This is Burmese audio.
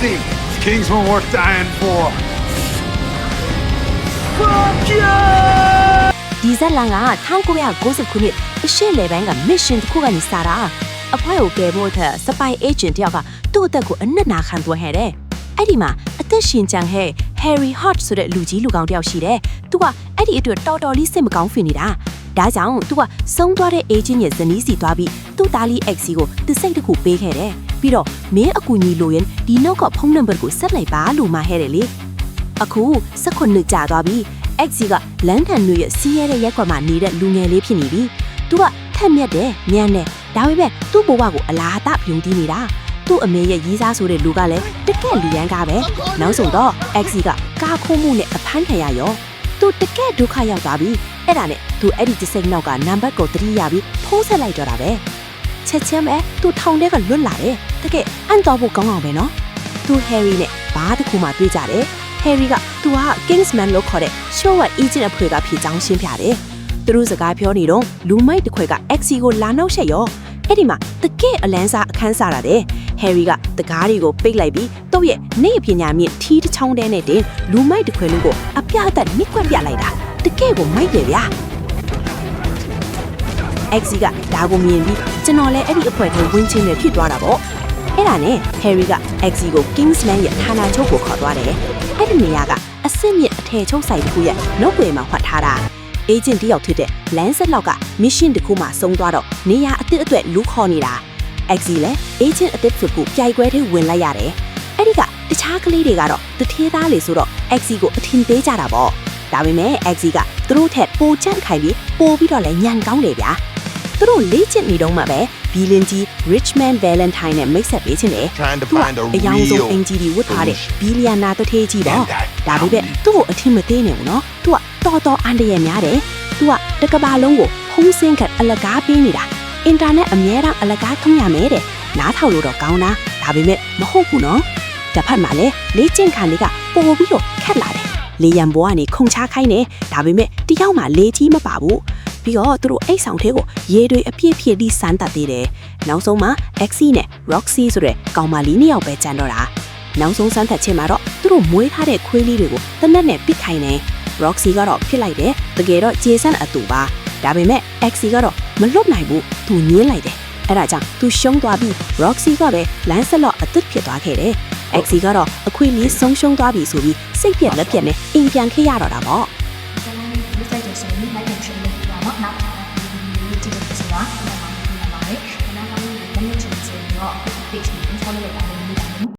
loyalty. It's Kingsman worth dying for. ဒီဇက်လန်က1990ခုနှစ်အရှေ့လေပိုင်းက mission တစ်ခုကနေစတာအဖွဲကိုကယ်ဖို့အတွက် spy agent တယောက်ကသူ့အသက်ကိုအနက်နာခံသွားခဲ့တယ်။အဲ့ဒီမှာအသက်ရှင်ကျန်ဟဲ Harry Hart ဆိုတဲ့လူကြီးလူကောင်တယောက်ရှိတယ်။သူကအဲ့ဒီအတွက်တော်တော်လေးစိတ်မကောင်းဖြစ်နေတာ။ဒါကြောင့်သူကဆုံးသွားတဲ့ agent ရဲ့ဇနီးစီသွားပြီးသူ့သားလေး X ကိုသူစိတ်တစ်ခုပေးခဲ့တယ်။ပြီးတော့မင်းအကူညီလိုရင်ဒီနောက်ကဖုန်းနံပါတ်ကိုဆက်လိုက်ပါလို့မှာဟဲတယ်လေ။အခု19နှစ်ကြာသွားပြီ။ X ကလန်ဒန်မြို့ရဲ့စီးရဲတဲ့ရက်ကွက်မှာနေတဲ့လူငယ်လေးဖြစ်နေပြီ။သူကထက်မြက်တယ်၊မြန်တယ်။ဒါပေမဲ့သူ့ဘဝကိုအလားအပြုံးတီးနေတာ။သူ့အမေရဲ့ရီးစားဆိုတဲ့လူကလည်းတကယ်လူရန်ကားပဲ။နောက်ဆုံးတော့ X ကကားခိုးမှုနဲ့အဖမ်းခံရရော။သူတကယ်ဒုက္ခရောက်သွားပြီ။အဲ့ဒါနဲ့သူအဲ့ဒီတစ်စိတ်နောက်ကနံပါတ်ကိုသတိရပြီးဖုန်းဆက်လိုက်တော့တာပဲ။ချက်ချင်းပဲသူထောင်ထဲကလွတ်လာတယ်။တကယ်အန်တော်ဖို့ကောင်းအောင်ပဲနော်။သူ Harry နဲ့ဘားတစ်ခုမှတွေ့ကြတယ်။ Harry ကသူက Kingsman လို့ခေါ်တဲ့ Showat Agent အဖွဲ့ကဖြစ်ကြောင်းရှင်းပြတယ်။သူတို့စကားပြောနေတော့လူမိုက်တစ်ခွဲက X ကိုလာနှောက်ရှက်ရော။အဲ့ဒီမှာတကယ်အလန်းစားအခန်းစားတာတဲ့။ Harry ကတကားတွေကိုပိတ်လိုက်ပြီးသူ့ရဲ့နေ့ပညာမြင့်ထီးတစ်ချောင်းတဲနဲ့တင်လူမိုက်တစ်ခွဲလုံးကိုအပြအသက်နှိကွက်ပြလိုက်တာ။တကယ်ကိုမိုက်တယ်ဗျာ။ X ကဒါကိုမြင်ပြီးကျွန်တော်လည်းအဲ့ဒီအဖွဲ့ကိုဝင်ချင်းနဲ့ဖြစ်သွားတာပေါ့။အဲ့ဒါနဲ့ Harry က X ကို Kingsman ရဲ့ဌာနချုပ်ကိုခေါ်သွားတယ်။အဲ့ဒီနေရာကအစ်စ်မြင့်အထည်ချုပ်ဆိုင်တစ်ခုရဲ့နောက်ွယ်မှာဖွက်ထားတာ။ agent တယောက်ဖြစ်တဲ့ Lancet လောက်က mission တစ်ခုမှဆုံးသွားတော့နေရာအသစ်အတွက်လူခေါ်နေတာ။ X လည်း agent အသစ်ဖြစ်ဖို့ပြိုင်ပွဲထဲဝင်လိုက်ရတယ်။အဲ့ဒီကတခြားကလေးတွေကတော့တထေးသားလေဆိုတော့ X ကိုအထင်သေးကြတာပေါ့။ဒါပေမဲ့ X ကသူတို့ထက်ပိုကြန့်ခိုင်ပြီးပိုပြီးတော့လည်းညံကောင်းတယ်ဗျာ။သူတို့လေ့ကျင့်နေတော့မှပဲဘီလင်ကြီး Richmond Valentine နဲ့မိတ်ဆက်ပေးချင်တယ်။သူကအယောင်ဆုံးအင်ဂျီဒီဝတ်ထားတဲ့ဘီလီယံနာတထေးကြီးပေါ့။ဒါပေမဲ့သူ့ကိုအထင်မသေးနဲ့ဘူးနော်။သူကတော်အန်တရများတယ်။သူကတကဘာလုံးကိုဖုံးစင်းခတ်အလကားပေးနေတာ။အင်တာနက်အမြဲတမ်းအလကားထုံးရမယ်တဲ့။နားထောင်လို့တော့ကောင်းတာ။ဒါပေမဲ့မဟုတ်ဘူးနော်။တစ်ဖက်မှာလည်းလေ့ကျင့်ခန်းလေးကပိုပြီးတော့ခက်လာတယ်။လေယံဘောကနေခုန်ချခိုင်းတယ်။ဒါပေမဲ့တယောက်မှလေကြီးမပါဘူး။ပြီးတော့သူတို့အိတ်ဆောင်ထဲကိုရေတွေအပြည့်ဖြည့်ပြီးစမ်းသပ်သေးတယ်။နောက်ဆုံးမှာ Axie နဲ့ Roxy ဆိုတဲ့ကောင်မလေးနှစ်ယောက်ပဲကျန်တော့တာ။နောက်ဆုံးစမ်းသပ်ခြင်းမှာတော့သူတို့မွေးထားတဲ့ခွေးလေးတွေကိုတနက်နဲ့ပစ်ခိုင်းတယ်။ Roxy ကတော့ဖြစ်လိုက်တယ်။တကယ်တော့ဂျေဆန်အတူပါ။ဒါပေမဲ့ Axie ကတော့မလွတ်နိုင်ဘူး။သူညင်းလိုက်တယ်။အဲ့ဒါကြောင့်သူရှုံးသွားပြီး Roxy ကပဲလမ်းဆက်လော့အသစ်ဖြစ်သွားခဲ့တယ်။ Axie ကတော့အခွင့်အရေးဆုံးရှုံးသွားပြီဆိုပြီးစိတ်ပြက်လက်ပြက်နဲ့အိမ်ပြန်ခဲ့ရတော့တာပေါ့။ ဒီမှာဒီမှာပါတယ်။နောက်ပိုင်းလည်းလက်ချင်ချင်တော့ page ကို follow လုပ်ပါ